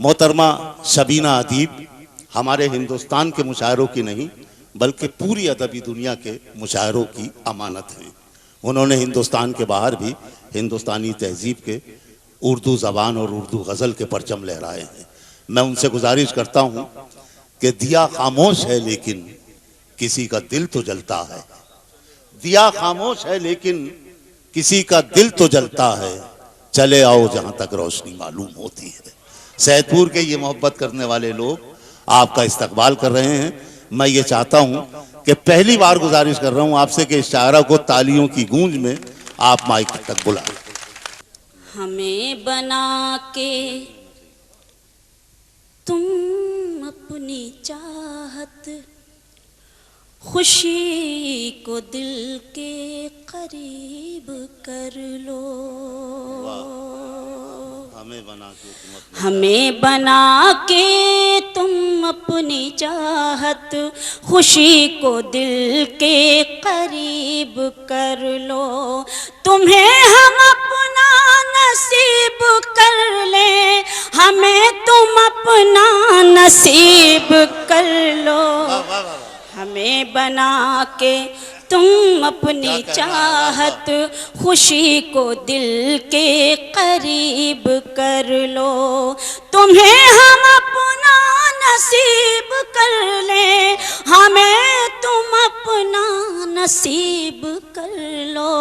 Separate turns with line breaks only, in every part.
मोहतरमा शबीना अदीब हमारे हिंदुस्तान के मुशायरों की नहीं बल्कि पूरी अदबी दुनिया के मुशायरों की अमानत हैं। उन्होंने हिंदुस्तान के बाहर भी हिंदुस्तानी तहजीब के उर्दू ज़बान और उर्दू गज़ल के परचम लहराए हैं। मैं उनसे गुजारिश करता हूँ कि दिया खामोश है लेकिन किसी का दिल तो जलता है, दिया खामोश है लेकिन किसी का दिल तो जलता है, चले आओ जहां तक रोशनी मालूम होती है। सैदपुर के ये मोहब्बत करने वाले लोग आपका इस्तकबाल कर रहे हैं। मैं ये चाहता हूं कि पहली बार गुजारिश कर रहा हूं आपसे कि इस शायरा को तालियों की गूंज में आप माइक तक बुलाएं।
हमें बना के तुम अपनी चाहत, खुशी को दिल के करीब कर लो। हमें बना के तुम अपनी चाहत, खुशी को दिल के करीब कर लो। तुम्हें हम अपना नसीब कर ले, हमें तुम अपना नसीब कर लो। हमें बना के तुम अपनी चाहत, खुशी को दिल के करीब कर लो। तुम्हें हम अपना नसीब कर ले, हमें तुम अपना नसीब कर लो।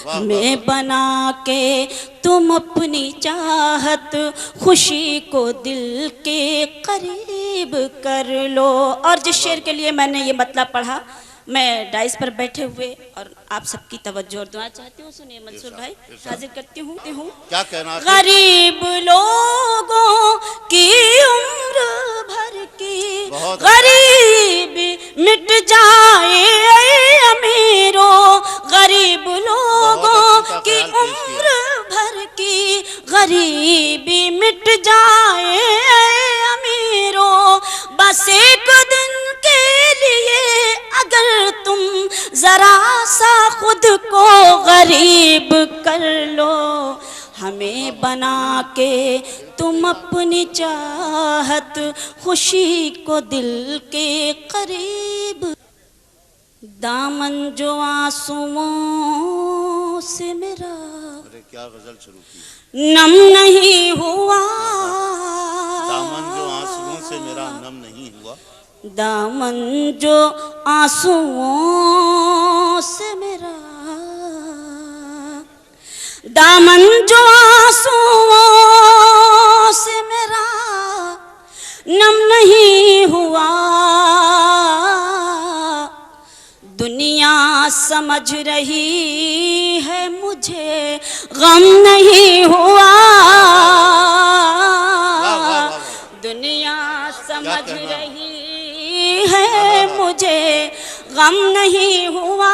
हमें बना के तुम अपनी चाहत, खुशी को दिल के करीब कर लो। और जिस शेर के लिए मैंने ये मतलब पढ़ा, मैं डाइस पर बैठे हुए और आप सबकी तवज्जो और दुआ चाहती हूँ। सुनिए मंसूर भाई, हाजिर करती हूँ।
क्या कहना है?
गरीब लोगों की उम्र भर की गरीबी मिट जाए अमीरों, गरीब लोगों की उम्र भर की गरीबी मिट जाए अमीरों। बस एक दिन के लिए अगर तुम जरा सा खुद को गरीब कर लो। हमें बना के तुम अपनी चाहत, खुशी को दिल के करीब। दामन जो आंसुओं से मेरा,
अरे क्या गजल शुरू की,
नम नहीं हुआ।
दामन जो आंसुओं से मेरा नम नहीं हुआ,
दामन जो आंसुओं से मेरा, दामन जो आंसुओं से मेरा नम नहीं हुआ। दुनिया समझ रही है मुझे गम नहीं हुआ। दुनिया समझ रही है मुझे गम नहीं हुआ।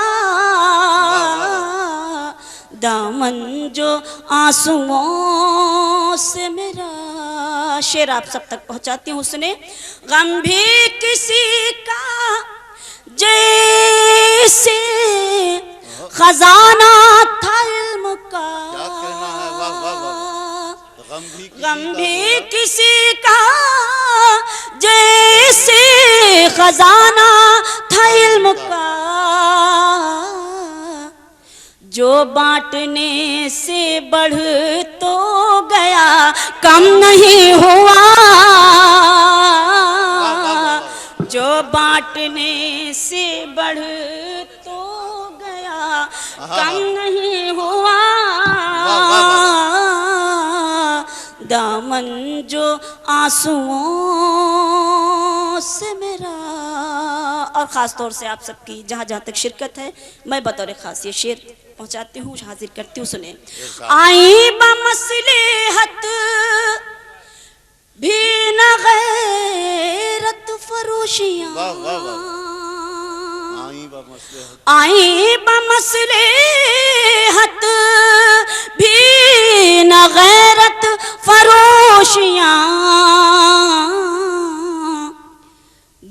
दामन जो आंसुओं से मेरा। शेर आप सब तक पहुंचाती हूँ, सुने। गम भी किसी का जैसे खजाना था इल्म का, गम भी किसी का जैसे खजाना था इल्म का। जो बांटने से बढ़ तो गया, कम नहीं हुआ। जो बांटने से बढ़ तो गया, कम नहीं हुआ। दामन जो आंसुओं से मेरा। और ख़ास तौर से आप सबकी जहाँ जहाँ तक शिरकत है, मैं बतौर ख़ास ये शेर पहुँचाती हूँ, हाजिर करती हूँ। सुने। आई बमसलिहत भी न गैरत फरोशियाँ, आई बमसलिहत भी न गैरत फरोशियाँ।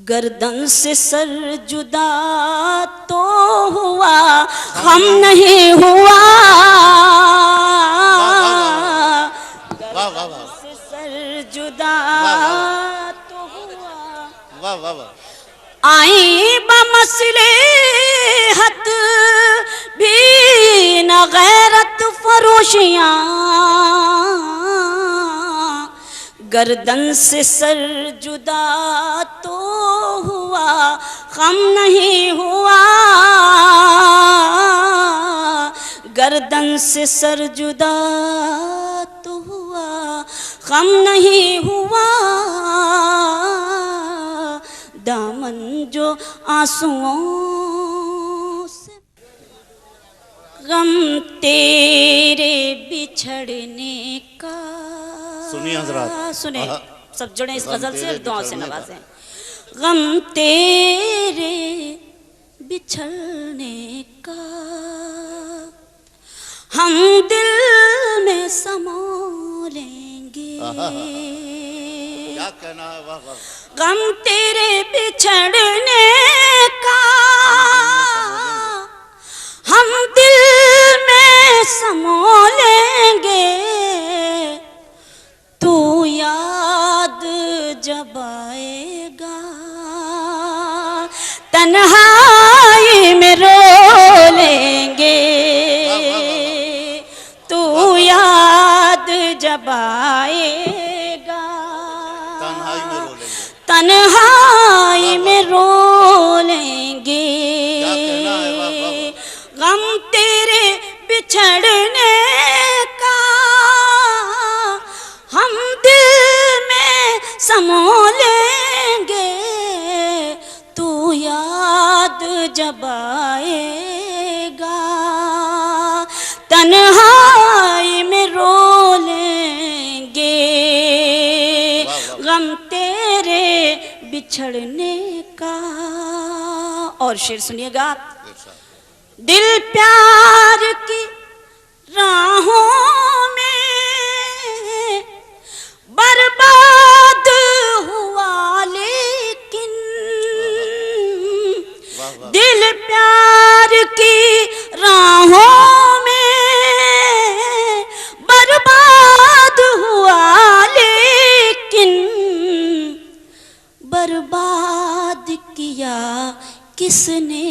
गर्दन से सर जुदा तो हुआ, हम नहीं हुआ। गर्दन से सर सर जुदा तो हुआ।
वाह वाह वाह।
आई बमसलेहत भी न गैरत फरोशियाँ, गर्दन से सर जुदा तो हुआ, गम नहीं हुआ। गर्दन से सर जुदा तो हुआ, गम नहीं हुआ। दामन जो आंसुओं से, गम तेरे बिछड़ने का।
सुनिए हजरात,
सुने, सब जुड़े इस गजल से, दुआ से नवाजें।
का।
गम तेरे बिछड़ने का हम दिल में समो लेंगे।
क्या कहना है, वाह वाह।
गम तेरे बिछड़ने का हम दिल में समो लेंगे। तू याद जब आएगा तन्हाई में रो लेंगे। तू याद जब आएगा तन्हाई में रो लेंगे। गम तेरे बिछड़ने का हम दिल में समो लेंगे। तू याद जब आएगा तन्हाई में रो लेंगे। गम तेरे बिछड़ने का। और शेर सुनिएगा आप। दिल प्यार की राहों में बर्बाद हुआ लेकिन, दिल प्यार की राहों में बर्बाद हुआ लेकिन, बर्बाद किया किसने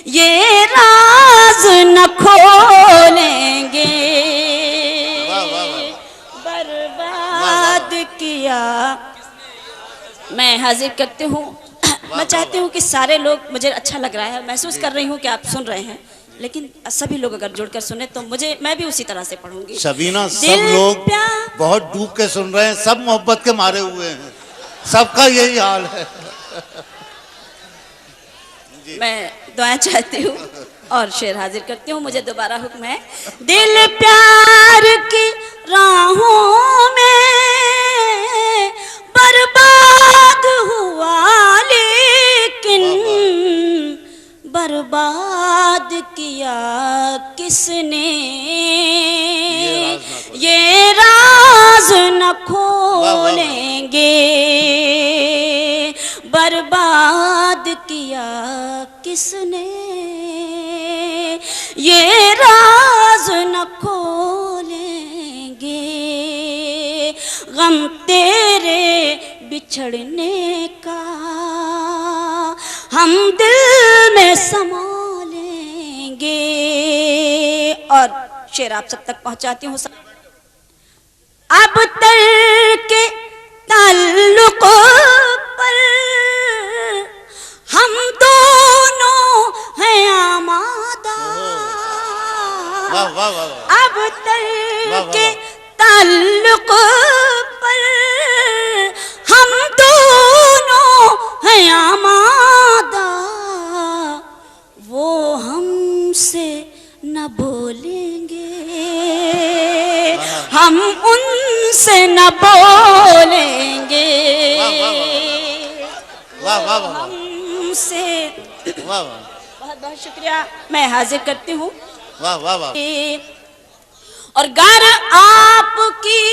ये राज न खोलेंगे। बर्बाद किया। मैं हाजिर करती हूँ। मैं चाहती हूँ कि सारे लोग, मुझे अच्छा लग रहा है, महसूस कर रही हूँ कि आप सुन रहे हैं, लेकिन सभी लोग अगर जुड़कर सुने तो मैं भी उसी तरह से पढ़ूंगी।
शबीना, सब लोग बहुत डूब के सुन रहे हैं, सब मोहब्बत के मारे हुए हैं, सबका यही हाल है।
मैं दुआ चाहती हूँ और शेर हाजिर करती हूँ। मुझे दोबारा हुक्म है। दिल प्यार की राहों में बर्बाद हुआ लेकिन, बर्बाद किया किसने ये राज न खोलेंगे। बर्बाद किया किसने ये राज न खोलेंगे। गम तेरे बिछड़ने का हम दिल में समा लेंगे। और शेर आप सब तक पहुंचाती हूँ। अब तक के ताल्लुक पर हम दोनों हैं आमादा। अब तक के ताल्लुक पर हम दोनों हैं आमादा। वो हमसे न बोलेंगे, हम उनसे न बोलेंगे। हमसे बहुत बहुत शुक्रिया। मैं हाजिर करती हूँ। और गर आपकी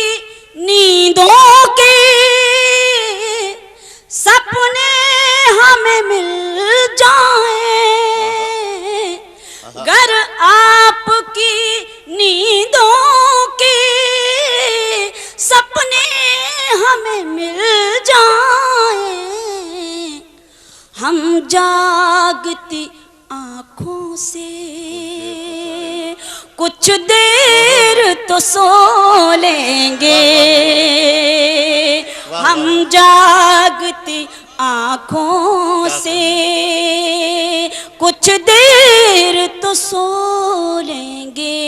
नींदों के सपने हमें मिल जाएं, गर आपकी नींदों के जागती आँखों से कुछ देर तो सो लेंगे, हम जागती आँखों से कुछ देर तो सो लेंगे,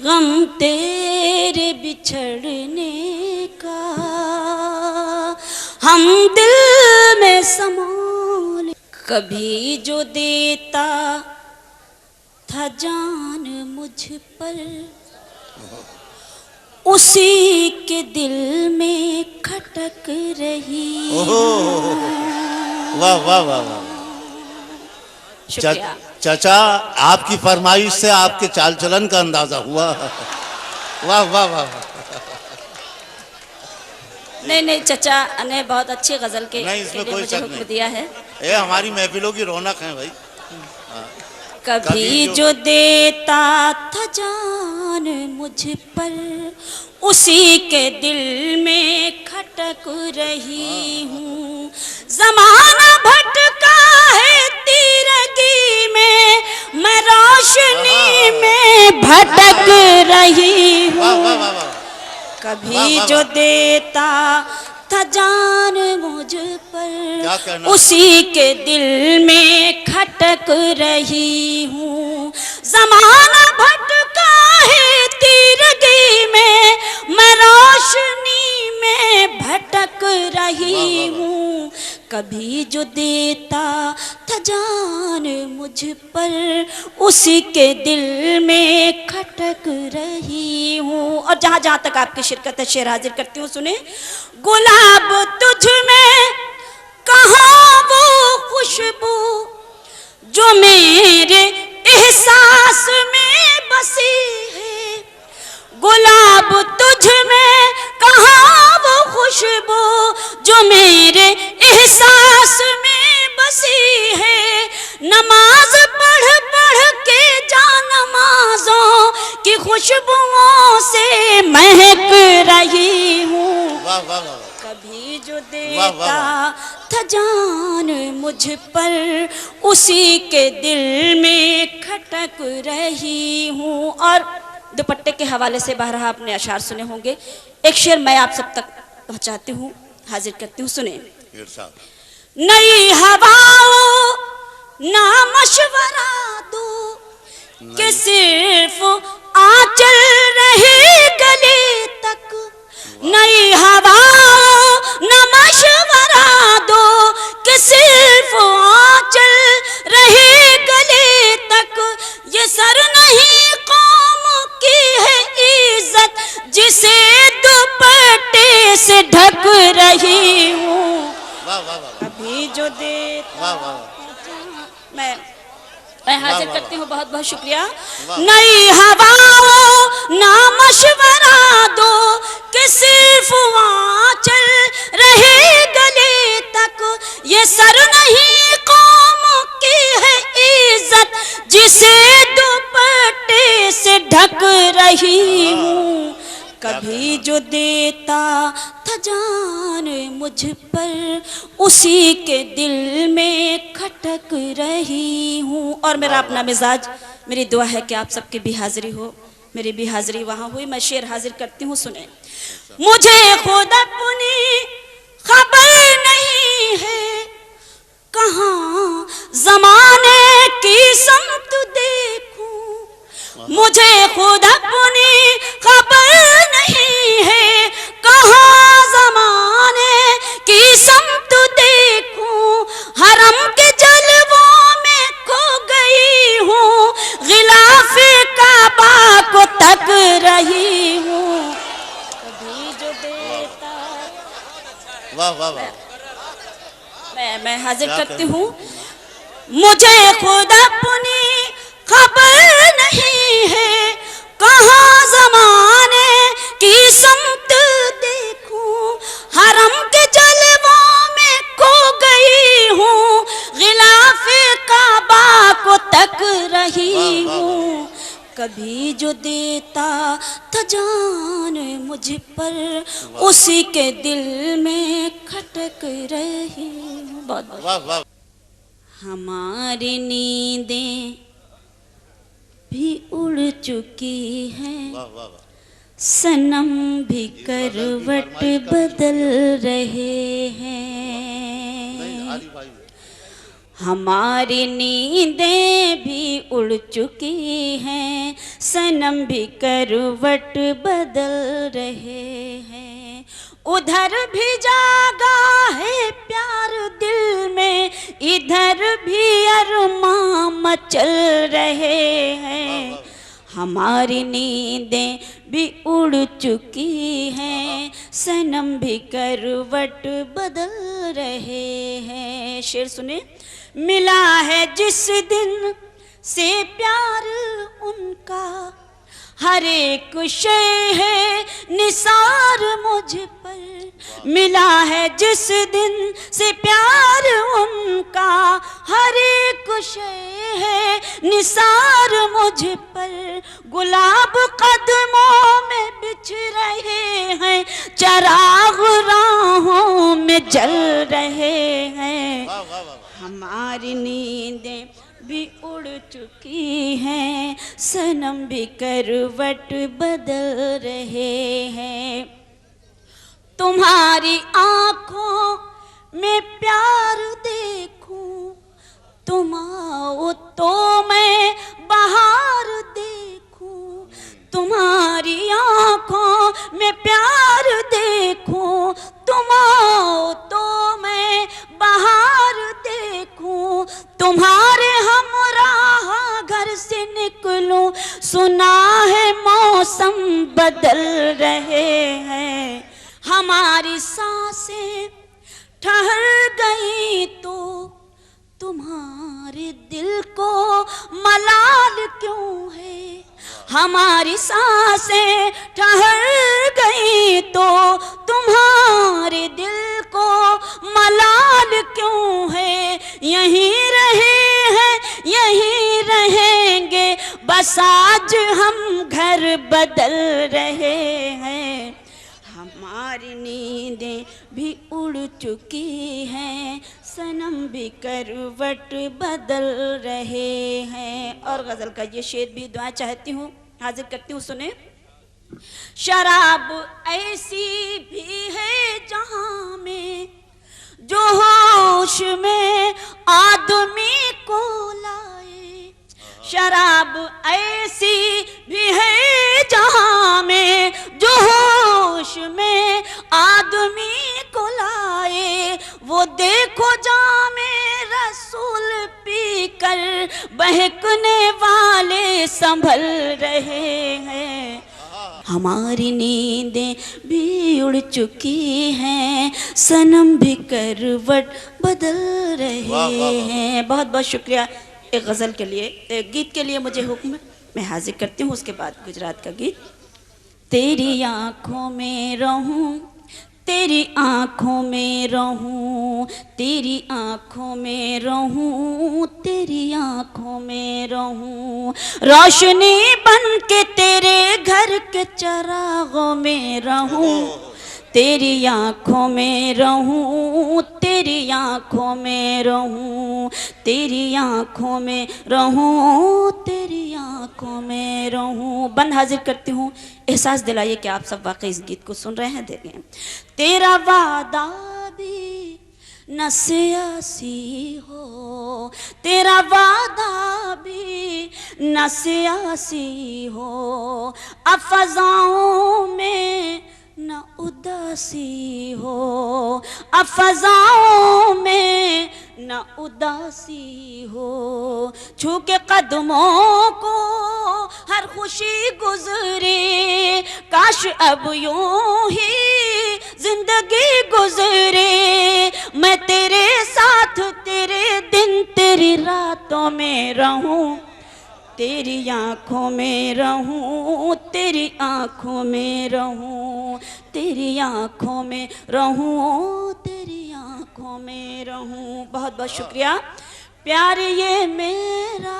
गम तेरे बिछड़ने का हम दिल में समा ले। कभी जो देता था जान मुझ पर, उसी के दिल में खटक रही।
वाह वाह वाह वाह।
शुक्रिया।
चाचा, आपकी फरमाइश से आपके चाल चलन का अंदाजा हुआ। वाह वाह वाह।
नहीं चचा ने बहुत अच्छी गजल के
नहीं, इसमें कोई
मुझे
शक
हुक्म
नहीं।
दिया है।
ये हमारी महफिलों की रौनक है भाई।
कभी जो देता था जान मुझ पर, उसी के दिल में खटक रही हूँ। ज़माना भटका है तीरगी में, मैं रोशनी में भटक रही हूँ। कभी जो देता था जान मुझ पर, उसी के दिल में खटक रही हूँ। ज़माना भटका है तीरगी में, मैं रोशनी में भटक रही हूँ। कभी जो देता था जान मुझ पर, उसी के दिल में खटक रही हूँ। और जहाँ जहाँ तक आपकी शिरकत है, शेर हाजिर करती हूँ, सुने। गुलाब तुझ में कहाँ वो खुशबू जो मेरे एहसास में बसी है। गुलाब तुझ में कहाँ वो खुशबू जो मेरे एहसास में बसी है। नमाज पढ़ पढ़ के जा नमाजों की खुशबुओं से महक रही हूँ। कभी जो देता था जान मुझ पर, उसी के दिल में खटक रही हूँ। और दुपट्टे के हवाले से बाहर आपने अशार सुने होंगे, एक शेर मैं आप सब तक पहुंचाती हूँ, हाजिर करती हूँ, सुने। नई हवाओं ना मशवरा दो कि सिर्फ आंचल रहे गले तक। नई हवाओं ना मशवरा दो कि सिर्फ आंचल रहे गले तक। ये सर नहीं कौम की है इज्जत, जिसे दुपट्टे से ढक रही हूँ। अभी जो देता मैं हाजिर करती हूँ, बहुत बहुत शुक्रिया। नई हवाओं ना मशवरा दो कि सिर्फ आंचल रहे गले तक। ये सर नहीं कौम की है इज्जत, जिसे दुपट्टे से ढक रही हूँ। कभी जो देता था जान मुझ पर, उसी के दिल में खटक रही हूँ। और मेरा अपना मिजाज, मेरी दुआ है कि आप सबकी भी हाजिरी हो, मेरी भी हाजिरी वहाँ हुई। मैं शेर हाजिर करती हूँ, सुने। मुझे खुद अपनी खबर नहीं है, कहाँ ज़माने की समत देखूं। मुझे खुद अपनी खबर नहीं है, कहाँ ज़माने की समत देखूं। हरम के जलवों में खो गई हूँ, गिलाफे काबा को तक रही हूँ। कभी जो देता
वाह वाह वाह।
मैं हाजिर करती हूँ। मुझे खुद अपनी खबर नहीं है, कहाँ ज़माने की समत देखूं। हरम के जलवों में खो गई हूँ, गिलाफे काबा को तक रही हूँ। कभी जो देता था जान मुझ पर, उसी के दिल में खटक रही हूँ। बहुत।
वाह वाह।
हमारी नींदें भी उड़ चुकी हैं,
वाह वाह वाह।
सनम भी करवट बदल रहे हैं।
आली भाई
हमारी नींदें भी उड़ चुकी हैं, सनम भी करवट बदल रहे हैं। उधर भी जागा है प्यार दिल में, इधर भी अरमां मचल रहे हैं। हमारी नींदें भी उड़ चुकी हैं, सनम भी करवट बदल रहे हैं। शेर सुने। मिला है जिस दिन से प्यार उनका, हर एक शय है निसार मुझ पर। मिला है जिस दिन से प्यार उनका, हर एक शय है निसार मुझ पर। गुलाब कदमों में बिछ रहे हैं, चराग राहों में जल रहे हैं। हमारी नींदें भी उड़ चुकी हैं, सनम भी करवट बदल रहे हैं। तुम्हारी आंखों में प्यार देखूं, तुम आओ तो मैं बाहर देखूं। तुम्हारी आंखों में प्यार देखूं, तुम आओ तो मैं बाहर देखूं। तुम्हारे हमराह घर से निकलूं, सुना है मौसम बदल रहे हैं। हमारी सांसें ठहर गई तो तुम्हारे दिल को मलाल क्यों है। हमारी सांसें ठहर गई तो तुम्हारे दिल को मलाल क्यों है। यहीं रहे हैं यहीं रहेंगे, बस आज हम घर बदल रहे हैं। हमारी नींदें भी उड़ चुकी हैं, सनम भी करवट बदल रहे हैं। और गज़ल का ये शेर भी दुआ चाहती हूँ, हाजिर करती हूँ, सुने। शराब ऐसी भी है जहाँ में जो होश में आदमी को लाए। शराब ऐसी भी है जहाँ में जो होश में आदमी को लाए। वो देखो जामे रसूल पी कर बहकने वाले संभल रहे हैं। हमारी नींदें भी उड़ चुकी हैं, सनम भी करवट बदल रहे हैं। बहुत बहुत शुक्रिया। एक गज़ल के लिए, एक गीत के लिए मुझे हुक्म, मैं हाजिर करती हूँ। उसके बाद गुजरात का गीत। तेरी आँखों में रहूं, तेरी आँखों में रहूं, तेरी आँखों में रहूं, तेरी आँखों में रहूं। रोशनी बन के तेरे घर के चरागों में रहूं, तेरी आँखों में रहूं, तेरी आँखों में रहूं, तेरी आँखों में रहूं, तेरी आँखों में रहूं। बंद हाजिर करती हूँ। एहसास दिलाइए कि आप सब वाकई इस गीत को सुन रहे हैं, देखें। तेरा वादा भी न सियासी हो, तेरा वादा भी न सियासी हो। अफ़ज़ाओं में न उदासी हो, अफ़ज़ाओं में न उदासी हो। छू के कदमों को हर खुशी गुजरे, काश अब यूं ही जिंदगी गुजरे। मैं तेरे साथ तेरे दिन तेरी रातों में रहूं, तेरी आँखों में रहूं, तेरी आँखों में रहूं, तेरी आँखों में रहूं, तेरी आँखों में रहूं। बहुत बहुत शुक्रिया। प्यार ये मेरा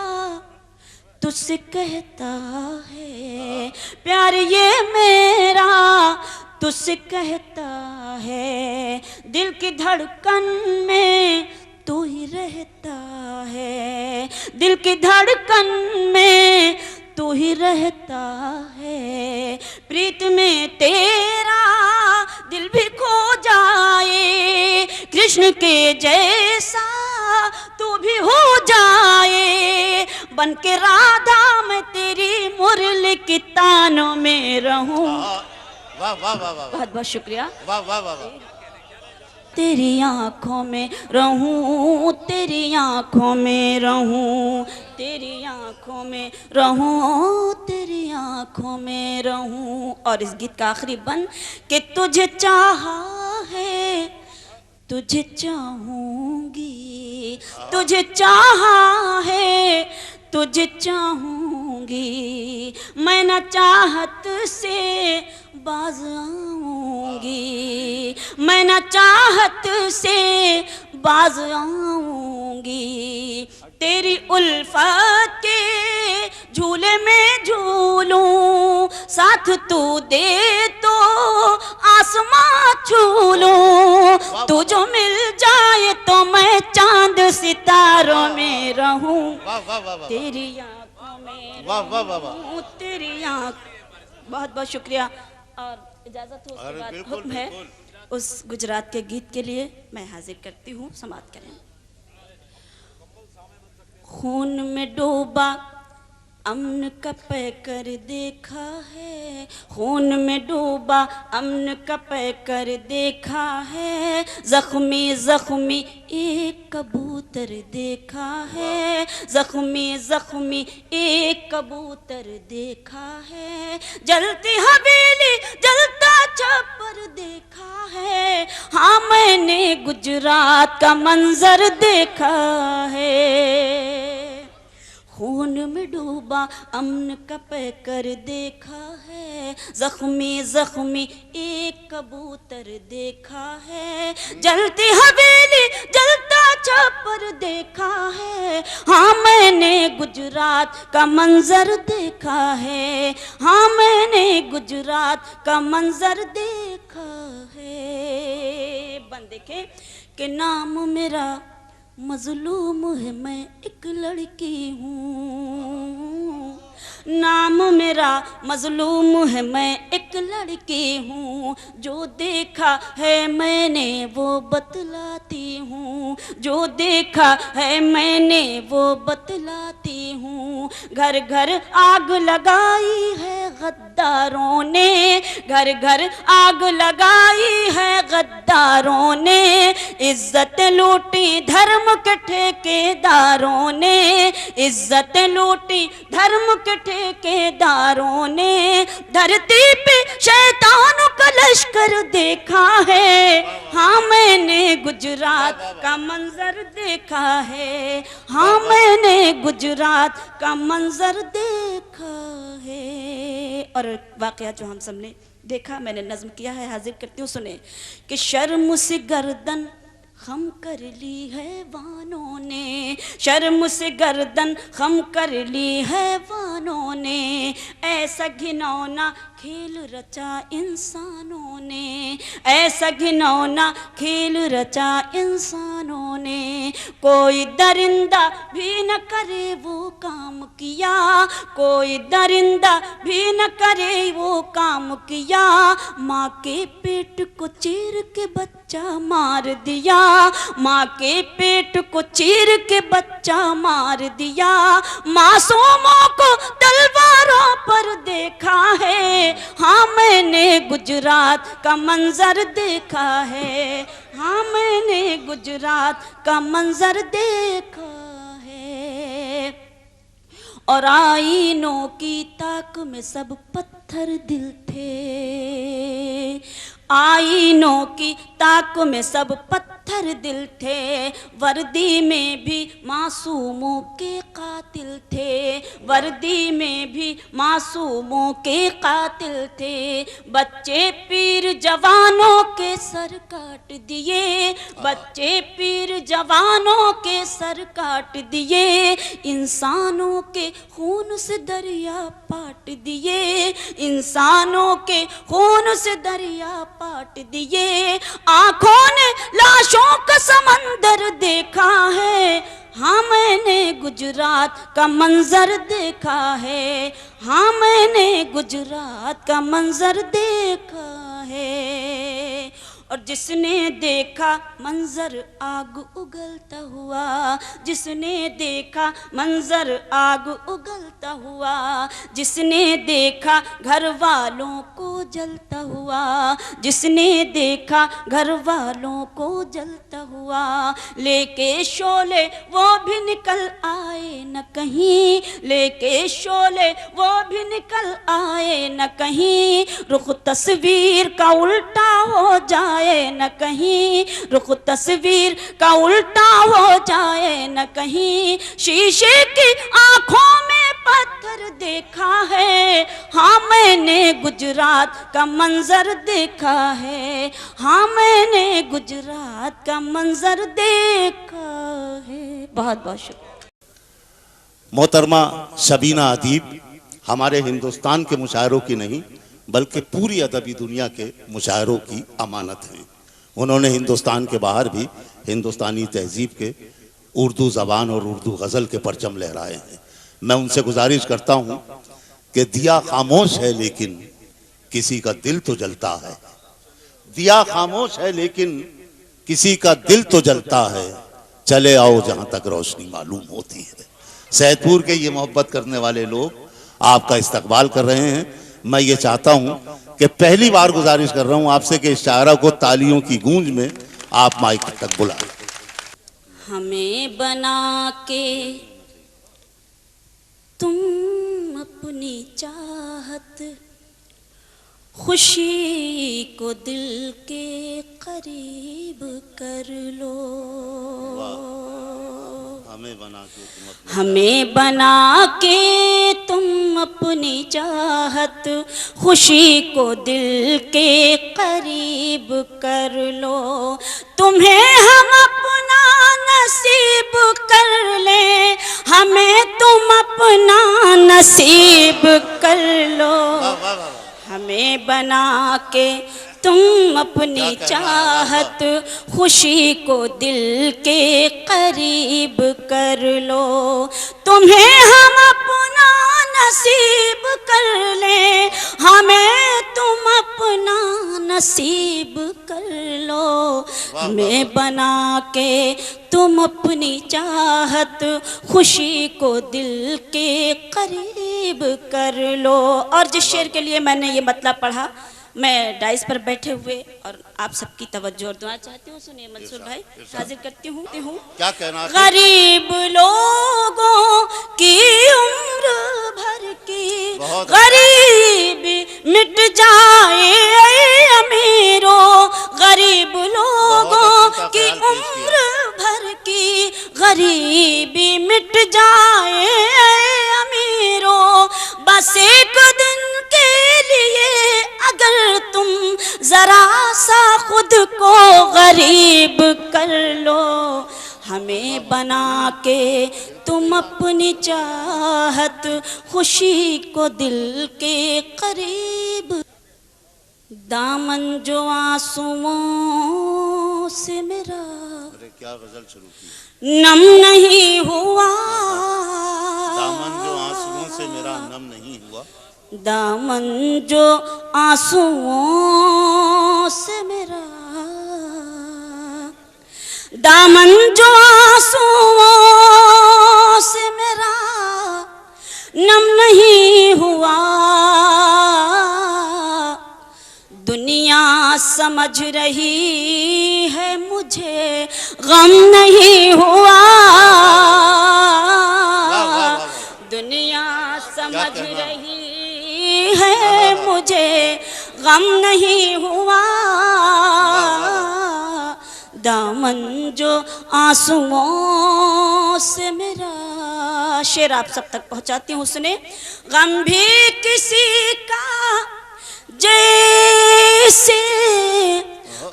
तुझसे कहता है, प्यार ये मेरा तुझसे कहता है, दिल की धड़कन में तू ही रहता है, दिल की धड़कन में तू ही रहता है। प्रीत में तेरा दिल भी खो जाए, कृष्ण के जैसा तू भी हो जाए, बन के राधा मैं तेरी मुरली की तानों में रहूं।
वाह वाह वाह वाह,
बहुत बहुत शुक्रिया।
वाह वाह वाह वाह।
तेरी आंखों में रहूं, तेरी आंखों में रहूं, तेरी आंखों में रहूं, तेरी आंखों में रहूं। और इस गीत का आखिरी बंद कि तुझे चाहा है, तुझे चाहूंगी, तुझे चाहा है, तुझे चाहूंगी, मैं न चाहत से बाज आऊंगी, मैं न चाहत से बाज आऊंगी। तेरी उल्फत के झूले में झूलूं, साथ तू दे तो आसमां छू लूं, तू जो मिल जाए तो मैं चांद सितारों में रहूं। तेरी आंखों में रहूं, तेरी आंख। बहुत बहुत शुक्रिया। और इजाजत हो उसके बाद हुक्म है उस गुजरात के गीत के लिए मैं हाजिर करती हूँ, समाप्त करें। खून में डूबा अमन का पैकर देखा है, खून में डूबा अमन का पैकर देखा है, जख्मी जख्मी एक कबूतर देखा है, जख्मी जख्मी एक कबूतर देखा है, जलती हवेली जलता छप्पर देखा है, हाँ मैंने गुजरात का मंजर देखा है। खून में डूबा अमन का पैकर देखा है, जख्मी जख्मी एक कबूतर देखा है, जलती हवेली जलता छप्पर देखा है, हाँ मैंने गुजरात का मंजर देखा है, हाँ मैंने गुजरात का मंजर देखा है। बंद देखें कि नाम मेरा मजलूम है, मैं एक लड़की हूँ, नाम मेरा मजलूम है, मैं एक लड़की हूँ, जो देखा है मैंने वो बतलाती हूँ, जो देखा है मैंने वो बतलाती हूँ। घर घर आग लगाई है गद्दारों ने, घर घर आग लगाई है गद्दारों ने, इज्जत लूटी धर्म के ठेकेदारों ने, इज्जत लूटी धर्म के ठेकेदारों ने, धरती पे शैतानों का लश्कर देखा है, हाँ मैंने गुजरात का मंजर देखा है, हाँ मैंने गुजरात का मंजर देखा है। और वाकया जो हम सबने देखा, मैंने नज्म किया है, हाजिर करती हूँ, सुने कि शर्म से गर्दन खम कर ली है वानों ने, शर्म से गर्दन खम कर ली है वानों ने, ऐसा घिनौना खेल रचा इंसानों ने, ऐसा घिनौना खेल रचा इंसानों ने, कोई दरिंदा भी न करे वो काम किया, कोई दरिंदा भी न करे वो काम किया, माँ के पेट को चीर के बच्चा मार दिया, माँ के पेट को चीर के बच्चा मार दिया, मासूमों को तलवारों पर देखा है, हाँ मैंने गुजरात का मंजर देखा है, हाँ मैंने गुजरात का मंजर देखा है। और आईनों की ताक में सब पत्थर दिल थे, आईनों की ताक में सब पत्थर पत्थर दिल थे, वर्दी में भी मासूमों के कातिल थे, वर्दी में भी मासूमों के कातिल थे। बच्चे पीर जवानों के सर काट दिए, बच्चे पीर जवानों के सर काट दिए, इंसानों के खून से दरिया पाट दिए, इंसानों के खून से दरिया पाट दिए। आंखों ने लाशों का समंदर देखा है, हाँ मैंने गुजरात का मंजर देखा है, हाँ मैंने गुजरात का मंजर देखा है। और जिसने देखा मंजर आग उगलता हुआ, जिसने देखा मंजर आग उगलता हुआ, जिसने देखा घर वालों को जलता हुआ, जिसने देखा घर वालों को जलता हुआ, लेके शोले वो भी निकल आए न कहीं, लेके शोले वो भी निकल आए न कहीं। रुख तस्वीर का उल्टा हो जाए न कहीं, रुख तस्वीर का उल्टा हो जाए न कहीं। शीशे की आंखों में पत्थर देखा है, हाँ मैंने गुजरात का मंजर देखा है, हाँ मैंने गुजरात का मंजर देखा है। बहुत बहुत शुक्रिया।
मोहतरमा शबीना अदीब हमारे हिंदुस्तान के मुशायरों की नहीं बल्कि पूरी अदबी दुनिया के मुशायरों की अमानत हैं। उन्होंने हिंदुस्तान के बाहर भी हिंदुस्तानी तहजीब के उर्दू ज़बान और उर्दू गज़ल के परचम लहराए हैं। मैं उनसे गुजारिश करता हूँ कि दिया खामोश है लेकिन किसी का दिल तो जलता है, दिया खामोश है लेकिन किसी का दिल तो जलता है, चले आओ जहाँ तक रोशनी मालूम होती है। सैदपुर के ये मोहब्बत करने वाले लोग आपका इस्तकबाल कर रहे हैं। मैं ये चाहता हूं कि पहली बार गुजारिश कर रहा हूं आपसे कि इस शायरा को तालियों की गूंज में आप माइक तक बुलाएं।
हमें बना के तुम अपनी चाहत, खुशी को दिल के करीब कर लो। हमें बना के तुम अपनी चाहत, खुशी को दिल के करीब कर लो। तुम्हें हम अपना नसीब कर ले, हमें तुम अपना नसीब कर लो। हमें बना के तुम अपनी चाहत, खुशी को दिल के करीब कर लो। तुम्हें हम अपना नसीब कर ले, हमें तुम अपना नसीब कर लो। हमें बना के तुम अपनी चाहत, खुशी को दिल के करीब कर लो। और जिस शेर के लिए मैंने ये मतलब पढ़ा, मैं डाइस पर बैठे हुए और आप सबकी तवज्जो और दुआ चाहती हूँ। सुनिए मंसूर भाई, हाजिर करती हूँ।
क्या कहना?
गरीब लोगों की उम्र भर की गरीबी मिट जाए अमीरों, गरीब लोगों की उम्र भर की गरीबी मिट जाए अमीरों। बस एक दिन के लिए अगर तुम जरा सा खुद को गरीब कर लो। हमें बना के तुम अपनी चाहत, खुशी को दिल के करीब। दामन जो आंसुओं से मेरा,
अरे क्या गजल शुरू की,
नम नहीं हुआ।
दामन जो आंसुओं से मेरा नम नहीं हुआ,
दामन जो आंसुओं से मेरा, दामन जो आंसुओं से मेरा नम नहीं हुआ। दुनिया समझ रही है मुझे, गम नहीं हुआ। दुनिया समझ रही है मुझे, गम नहीं हुआ। दामन जो आंसुओं से मेरा। शेर आप सब तक पहुंचाती हूँ सुने। गम भी किसी का जैसे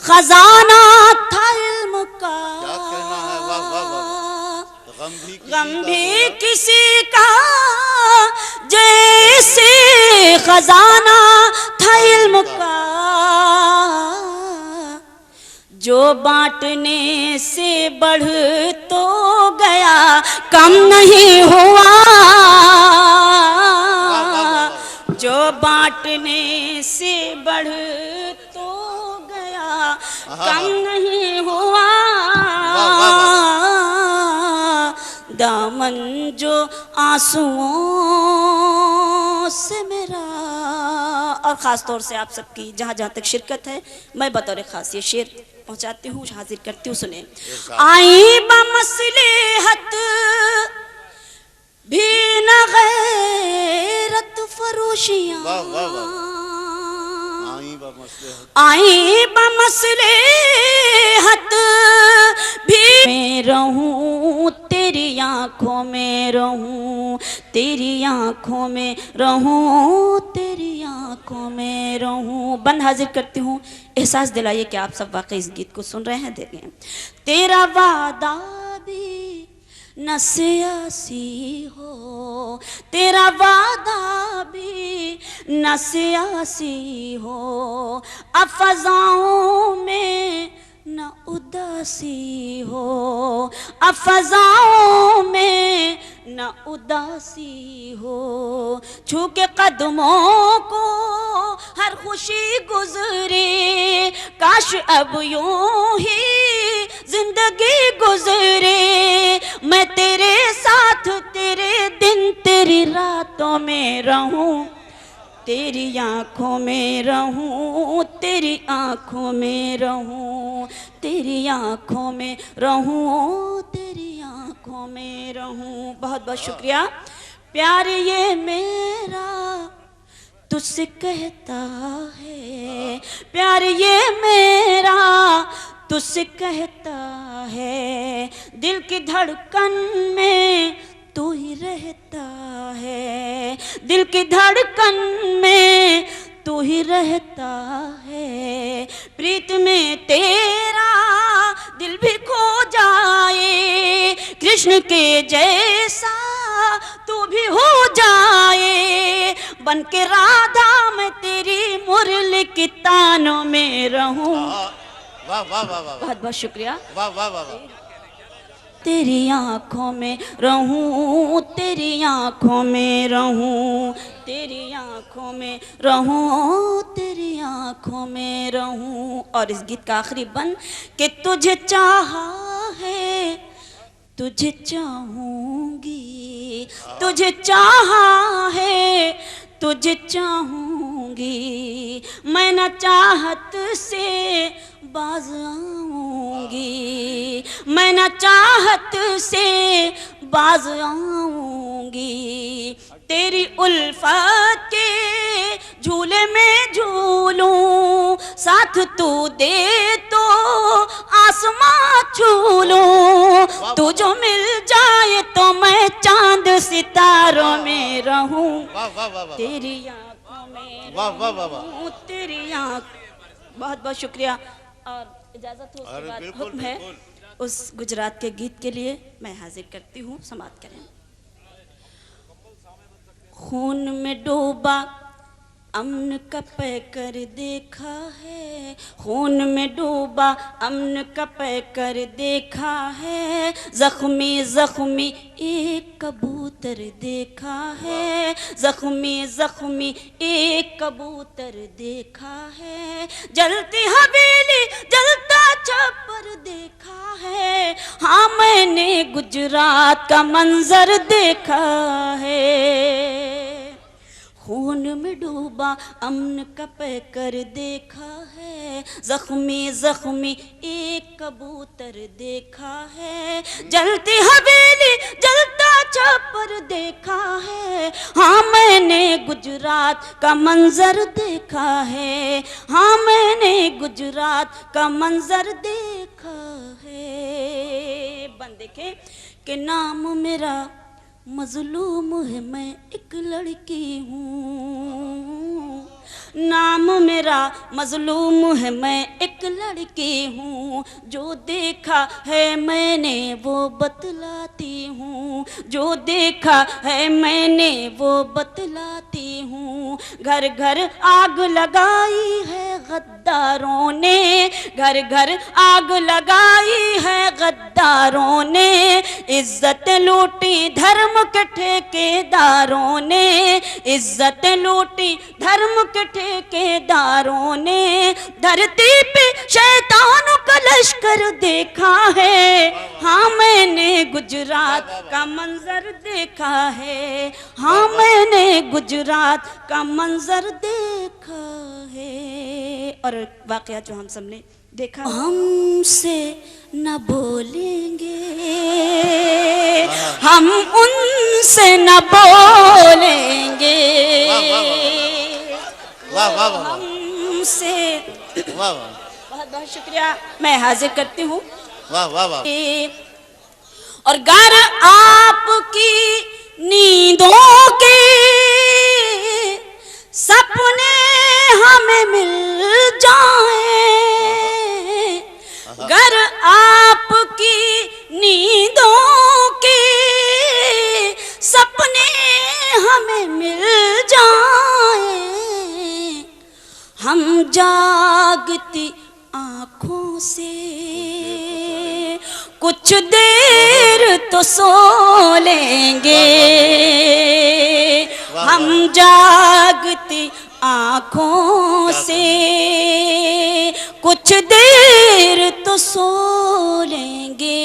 खजाना था इल्म का।
क्या कहना है, वाह वाह वाह।
गम भी किसी का जैसे खजाना था इल्म का, जो बांटने से बढ़ तो गया कम नहीं हुआ। जो बांटने से बढ़ तो गया कम नहीं हुआ। दामन जो आंसुओं से मेरा। और ख़ास तौर से आप सबकी जहाँ जहाँ तक शिरकत है, मैं बतौर ख़ास ये शेर पहुँचाती हूँ, हाजिर करती हूँ, सुने। आई बमसलिहत भी न गैरत फरोशियाँ, आई बमसलिहत भी मैं रहूं तेरी आँखों में रहूं, तेरी आँखों में रहूं, तेरी आँखों में रहूं। बंद हाजिर करती हूँ। एहसास दिलाइए कि आप सब वाकई इस गीत को सुन रहे हैं, देखें। तेरा वादा भी न सियासी हो, तेरा वादा भी न सियासी हो, अब फज़ाओं में न उदासी हो, अब फज़ाओं में न उदासी हो। छू के कदमों को हर खुशी गुजरे, काश अब यूं ही जिंदगी गुजरे। मैं तेरे साथ तेरे दिन तेरी रातों में रहूं, तेरी आँखों में रहूं, तेरी आँखों में रहूं, तेरी आँखों में रहूं, तेरी आँखों में रहूं। बहुत बहुत शुक्रिया। प्यार ये मेरा तुझसे कहता है, प्यार ये मेरा तुझसे कहता है, दिल की धड़कन में तू ही रहता है, दिल की धड़कन में तू ही रहता है। प्रीत में तेरा दिल भी खो जाए, कृष्ण के जैसा तू भी हो जाए। बन के राधा मैं तेरी मुरली की तानों में रहूं।
वाह वाह वाह वाह,
बहुत बहुत शुक्रिया।
वाह वाह वाह वाह।
तेरी आँखों में रहूं, तेरी आँखों में रहूं, तेरी आँखों में रहूं, तेरी आँखों में रहूं। और इस गीत का आखिरी बंद कि तुझे चाहा है, तुझे चाहूंगी, तुझे चाहा है, तुझे चाहूंगी। मैं न चाहत से बाज आऊंगी, मैं न चाहत से बाज आऊंगी। तेरी उल्फत के झूले में झूलूं, साथ तू दे तो आसमां छू लूं। तू जो मिल जाए तो मैं चांद सितारों में रहूं, तेरी आंखों में रहूं, तेरी आंख। बहुत बहुत शुक्रिया। और इजाजत हो उसके बाद हुक्म है उस गुजरात के गीत के लिए मैं हाजिर करती हूँ, समाप्त करें। खून में डूबा अमन का पैकर देखा है, खून में डूबा अमन का पैकर देखा है। जख्मी जख्मी एक कबूतर देखा है, जख्मी जख्मी एक कबूतर देखा है। जलती हवेली जलता छप्पर देखा है, हाँ मैंने गुजरात का मंजर देखा है। खून में डूबा अमन का पैकर देखा है, जख्मी जख्मी एक कबूतर देखा है। जलती हवेली जलता छप्पर देखा है, हाँ मैंने गुजरात का मंजर देखा है, हाँ मैंने गुजरात का मंजर देखा देखा है। बंद देखे कि नाम मेरा मजलूम है, मैं एक लड़की हूँ। नाम मेरा मजलूम है, मैं एक लड़की हूँ। जो देखा है मैंने वो बतलाती हूँ, जो देखा है मैंने वो बतलाती हूँ। घर घर आग लगाई है गद्दारों ने, घर घर आग लगाई है गद्दारों ने। इज्जत लूटी धर्म के ठेकेदारों ने, इज्जत लूटी धर्म के ठेकेदारों ने। धरती पे शैतानों का लश्कर देखा है। हाँ मैंने गुजरात का मंजर देखा है, हाँ मैंने गुजरात का मंजर देखा है। और वाकया जो हम सबने देखा, हमसे न बोलेंगे, हम उनसे न बोलेंगे।
वाह वाह वाह,
हमसे
वाह वाह,
बहुत बहुत शुक्रिया मैं हाजिर करती हूँ।
वाह वाह वाह।
और गर आपकी नींदों के सपने हमें मिल जाएं, गर आपकी नींदों के सपने हमें मिल जाएं, हम जागती आँखों से कुछ देर तो सो लेंगे। हम जागती आँखों से कुछ देर तो सो लेंगे।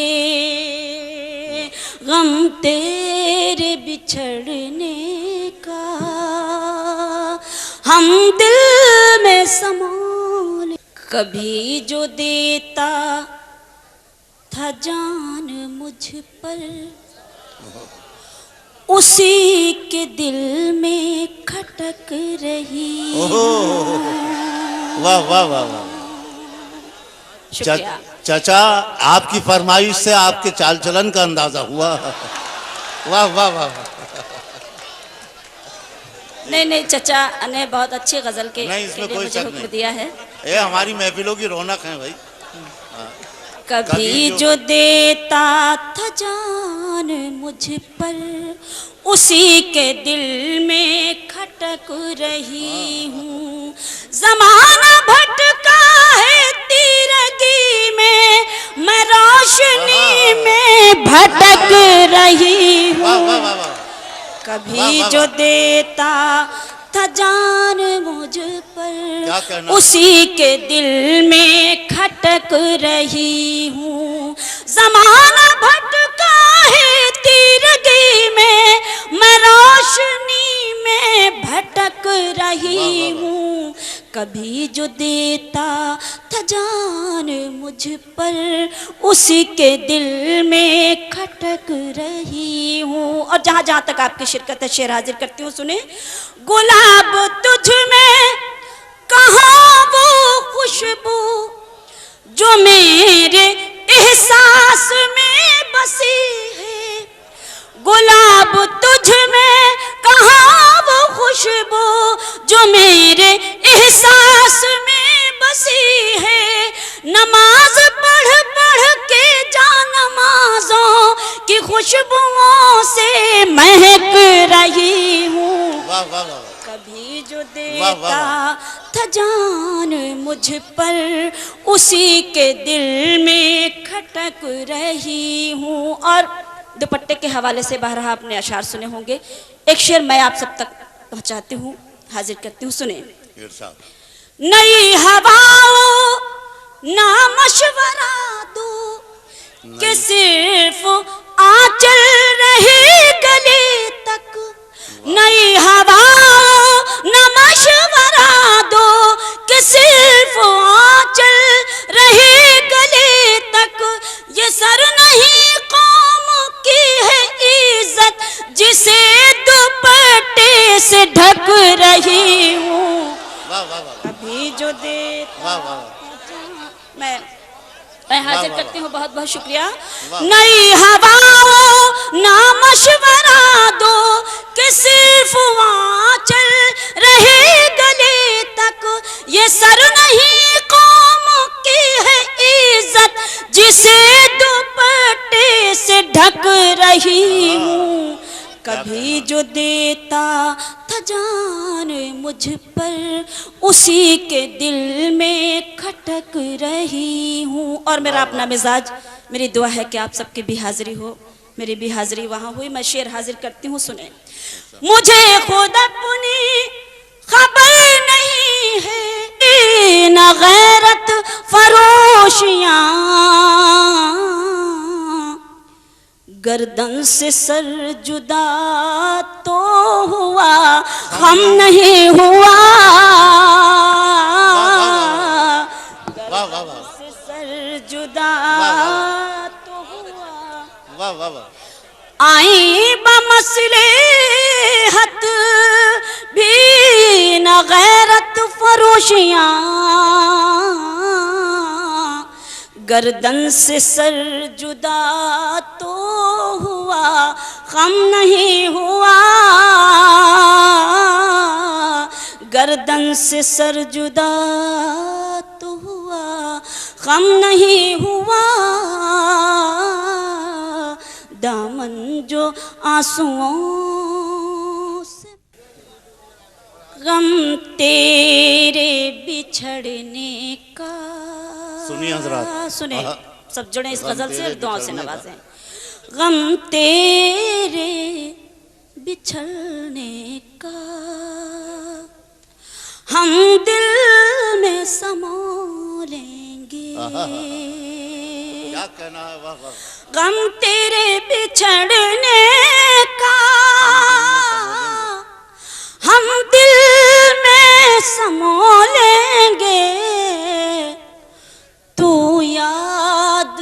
गम तेरे बिछड़ने का हम दिल में समा ले। कभी जो देता था जान मुझ पर, उसी के दिल में खटक रही।
वाह वाह वाह वाह।
शुक्रिया।
चाचा आपकी फरमाइश से आपके चाल चलन का अंदाजा हुआ। वाह वाह वाह।
नहीं चचा ने बहुत अच्छी गजल के
नहीं, इसमें कोई
मुझे
शक
हुक्म
नहीं।
दिया है।
ये हमारी महफिलों की रौनक है भाई।
कभी जो देता था जान मुझ पर, उसी के दिल में खटक रही हूँ। जमाना भटका है तीरगी में, मैं रोशनी में भटक रही हूँ। कभी जो देता था जान मुझ पर, उसी के दिल में खटक रही हूँ। जमाना भटका है तीरगी में, मैं रोशनी में भटक रही हूँ। कभी जो देता था जान मुझ पर, उसी के दिल में खटक रही हूँ। और जहाँ जहाँ तक आपकी शिरकत है शेर हाजिर करती हूँ, सुने। गुलाब तुझ में कहाँ वो खुशबू जो मेरे एहसास में बसी है। गुलाब तुझ में कहाँ वो खुशबू जो मेरे एहसास में बसी है। नमाज पढ़ पढ़ के जा नमाजों की खुशबुओं से महक रही हूँ। कभी जो देता था जान मुझ पर, उसी के दिल में खटक रही हूँ। और दुपट्टे के हवाले से बाहर आपने अशार सुने होंगे, एक शेर मैं आप सब तक पहुंचाती हूँ, हाजिर करती हूँ, सुने। नई हवाओं ना मशवरा दो कि सिर्फ आंचल रहे गले तक। नई हवाओं ना मशवरा दो कि सिर्फ आंचल रहे गले तक। ये सर नहीं कौम की है इज्जत, जिसे दुपट्टे से ढक रही हूँ। अभी जो दे मैं मैं हाजिर करती हूँ, बहुत बहुत शुक्रिया। नई हवाओं ना मशवरा दो कि सिर्फ वहाँ चल रहे गले तक, ये सर नहीं कौम की है इज्जत जिसे दुपट्टे से ढक रही हूँ। कभी जो देता था जान मुझ पर, उसी के दिल में खटक रही हूँ। और मेरा अपना मिजाज, मेरी दुआ है कि आप सबकी भी हाजिरी हो, मेरी भी हाजिरी वहाँ हुई। मैं शेर हाजिर करती हूँ, सुने। मुझे खुद अपनी खबर नहीं है, न गैरत फरोशियाँ, गर्दन से सर जुदा तो हुआ, हम नहीं हुआ। गर्दन से सर जुदा तो हुआ, आई बमसले हत भी न गैरत फरोशियाँ, गर्दन से सर जुदा तो हुआ, गम नहीं हुआ। गर्दन से सर जुदा तो हुआ, गम नहीं हुआ। दामन जो आंसुओं से, गम तेरे बिछड़ने का।
सुनिए हजरात,
सुने, सब जुड़े इस गजल से, दुआ से नवाजें। गम तेरे बिछड़ने का हम दिल में समो लेंगे।
क्या कहना है, वाह वाह।
गम तेरे बिछड़ने का हम दिल में समो लेंगे। तू याद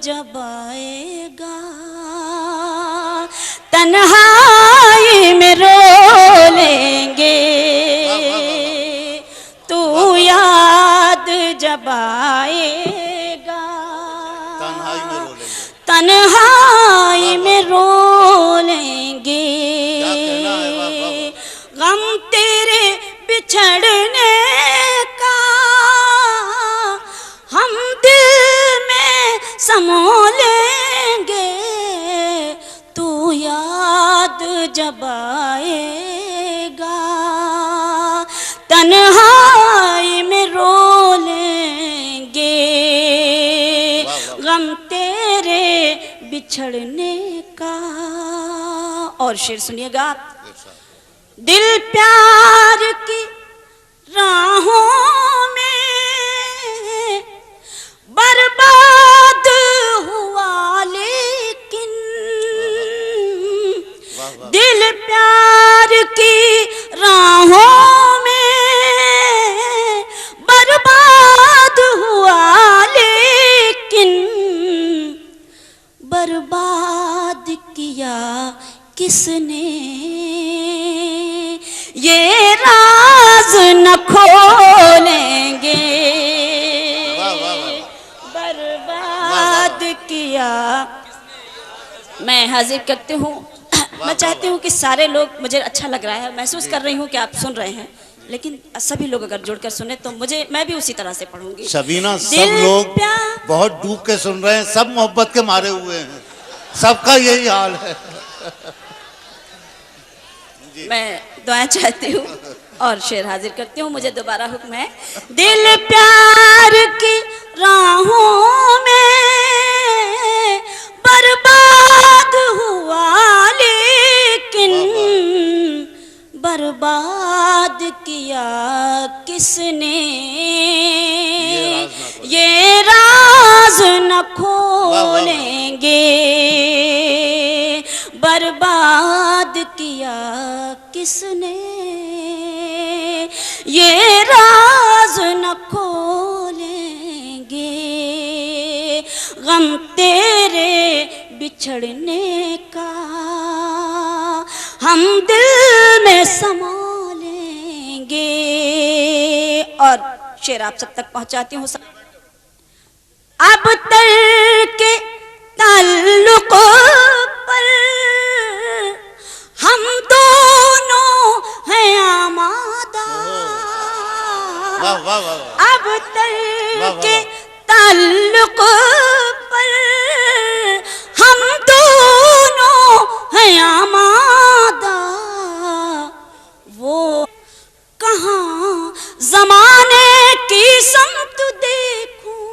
जब आएगा तन्हाई में रो लेंगे। तू याद जब आएगा तन्हाई में रो लेंगे। गम तेरे बिछड़ने का हम दिल में समो लेंगे। तू याद जब आएगा तन्हाई में रो लेंगे। गम तेरे बिछड़ने का। और शेर सुनिएगा आप। दिल प्यार की राहों में बर्बाद हुआ, लेकिन दिल प्यार की राहों में बर्बाद हुआ, लेकिन बर्बाद किया किसने ये राज न खोलेंगे। बर्बाद किया। मैं हाजिर करती हूँ। मैं चाहती हूँ कि सारे लोग, मुझे अच्छा लग रहा है, महसूस कर रही हूँ कि आप सुन रहे हैं, लेकिन सभी लोग अगर जुड़कर सुने तो मैं भी उसी तरह से पढ़ूंगी।
शबीना, सब लोग बहुत डूब के सुन रहे हैं, सब मोहब्बत के मारे हुए हैं, सबका यही हाल है।
मैं दुआ चाहती हूँ और शेर हाजिर करती हूँ। मुझे दोबारा हुक्म है। दिल प्यार की राहों में बर्बाद हुआ, लेकिन बर्बाद किया किसने ये राज न खोलेंगे। बर्बाद किया किसने ये राज न खोलेंगे। गम तेरे बिछड़ने का हम दिल में समा लेंगे। और शेर आप सब तक पहुंचाती हूँ। अब तर्क ताल्लुक पर हम दोनों हैं आमादा।
वाह वाह वाह।
अब तर्क ताल्लुक पर हम दोनों हैं आमादा। वो कहाँ ज़माने की समत देखूं,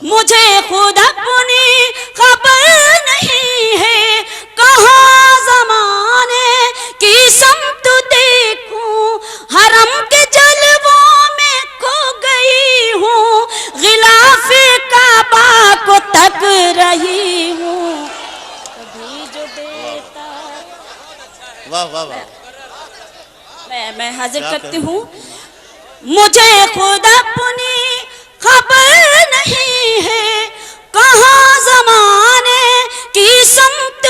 मुझे खुद अपनी खबर नहीं है। कहाँ ज़माने की समत देखूं, हरम के जलवों में खो गई हूँ, गिलाफ़े काबा को तक रही हूँ। कभी जो देता।
वाह वाह वाह।
मैं हाजिर करती हूँ। मुझे खुद अपनी खबर नहीं है, कहाँ ज़माने की समत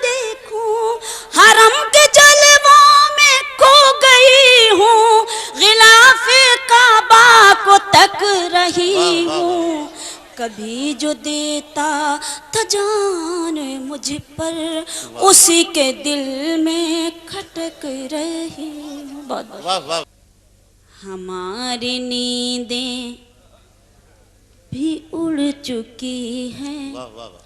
देखूं, हरम के जलवों में खो गई हूँ, गिलाफ़े काबा को तक रही हूँ। कभी जो देता था जान मुझ पर, उसी के दिल में खटक रही हूँ।
वाह वाह।
हमारी नींदें भी उड़ चुकी हैं,
वाह वाह वाह।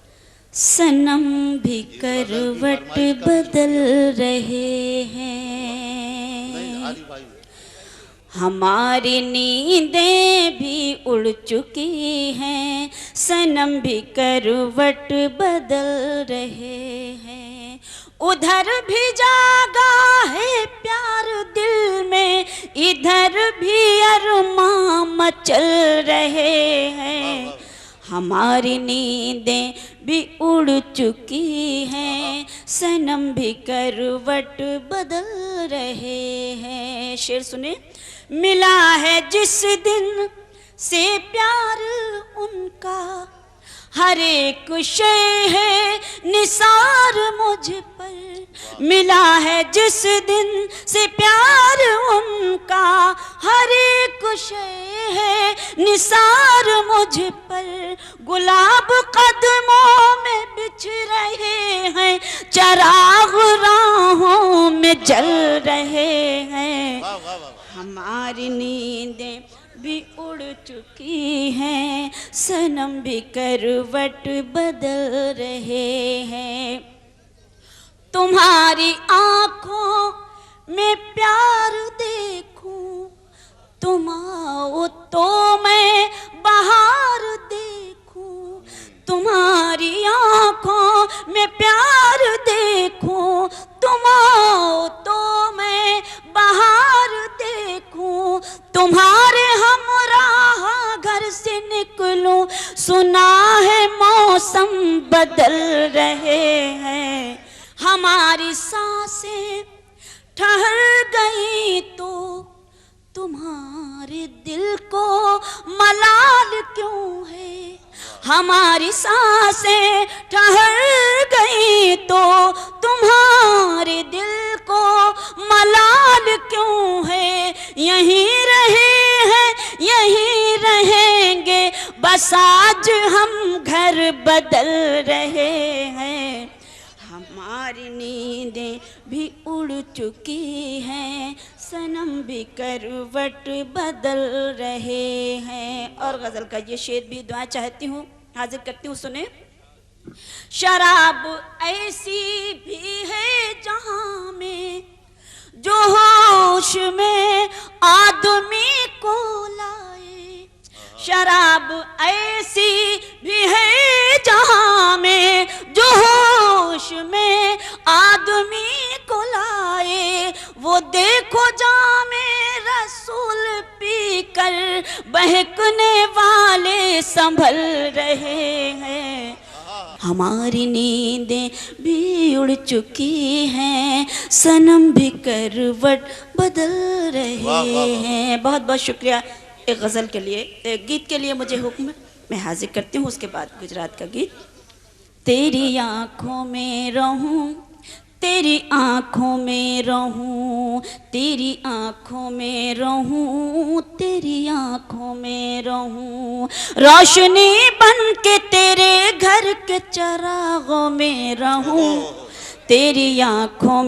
सनम भी करवट बदल रहे हैं। हमारी नींदें भी उड़ चुकी हैं, सनम भी करवट बदल रहे हैं। उधर भी जागा है प्यार दिल में, इधर भी अरमां मचल रहे हैं। हमारी नींदें भी उड़ चुकी हैं, सनम भी करवट बदल रहे हैं। शेर सुने। मिला है जिस दिन से प्यार उनका, हर एक शय है निसार मुझ पर। मिला है जिस दिन से प्यार उनका, हर एक शय है निसार मुझ पर। गुलाब कदमों में बिछ रहे हैं, चराग राहों में जल रहे हैं। हमारी नींदें भी उड़ चुकी हैं, सनम भी करवट बदल रहे हैं। तुम्हारी आँखों में प्यार देखूं, तुम आओ तो मैं बाहर देखूं। तुम्हारी आँखों में प्यार देखूं, तुम आओ तो मैं बाहर देखूं। तुम्हारे हमराह घर से निकलूं, सुना है मौसम बदल रहे हैं। हमारी सांसें ठहर गई तो तुम्हारे दिल को मलाल क्यों है। हमारी सांसें ठहर गई तो तुम्हारे दिल को मलाल क्यों है। यहीं रहे हैं यहीं रहेंगे, बस आज हम घर बदल रहे हैं। हमारी नींदें भी उड़ चुकी हैं, सनम भी करवट बदल रहे हैं। और गज़ल का ये शेर भी दुआ चाहती हूँ, हाजिर करती हूँ, सुने। शराब ऐसी भी है जहाँ में जो होश में आदमी को लाए। शराब ऐसी भी है जहाँ में जो होश में आदमी को लाए। वो देखो जामे रसूल पी कर बहकने वाले संभल रहे हैं। हमारी नींदें भी उड़ चुकी हैं, सनम भी करवट बदल रहे हैं। बहुत बहुत शुक्रिया। एक गज़ल के लिए, एक गीत के लिए मुझे हुक्म, मैं हाजिर करती हूँ। उसके बाद गुजरात का गीत। तेरी आँखों में रहूं, तेरी आँखों में रहूं, तेरी आँखों में रहूं, तेरी आँखों में रहूं, रोशनी बन के तेरे घर के चरागों में रहूं, तेरी आँखों